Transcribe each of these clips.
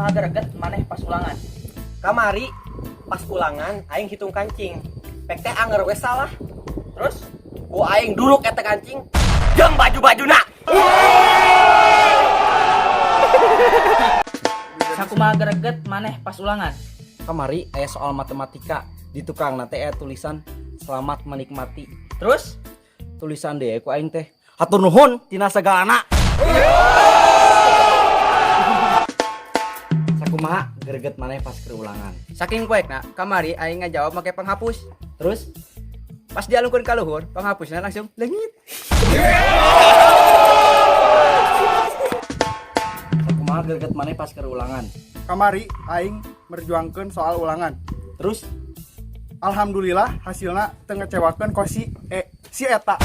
Sakumaha greget maneh pas ulangan. Kamari pas ulangan aing hitung kancing. Pek teh anger we salah. Terus ku aing duluk eta kancing jeung baju-bajuna. Sakumaha greget maneh pas ulangan. Kamari aya soal matematika di tukang nate aya tulisan selamat menikmati. Terus Tulisan deh ku aing teh hatur nuhun tina sagalana. Sakumaha greget maneh pas keur ulangan. Saking kuekna, kamari aing ngajawab make penghapus. Terus Pas dialungkeun ka luhur, penghapusna langsung leungit. sakumaha greget maneh pas keur ulangan. Kamari aing merjuangkeun soal ulangan. Terus Alhamdulillah hasilna teu ngecewakeun ku si eta.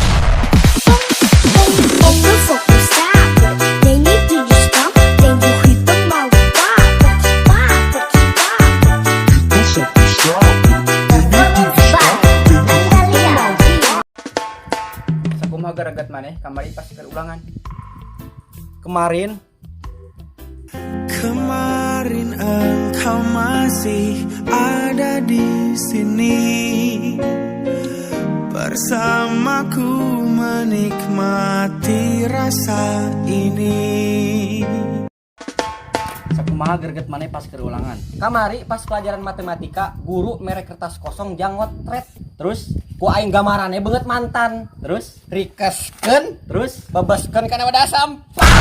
Sakumaha greget maneh kamari pas keur ulangan. kemarin Kemarin engkau masih ada di sini bersamaku menikmati rasa ini. sakumaha greget maneh pas keur ulangan. Kamari pas pelajaran matematika guru mere kertas kosong janggot tret. Terus ku aing gamarannya banget mantan. Terus rikeskeun, terus bebeskeun kana wadah sampah.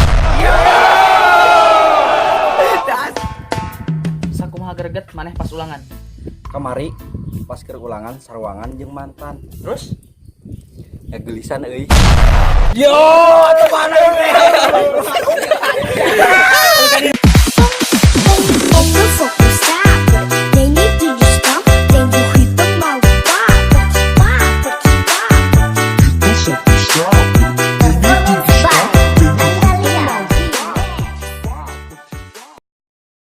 sakumaha greget maneh pas ulangan. Kamari pas keur ulangan sarwangan jeung mantan. Terus Ngegelisan euy. Yo, teman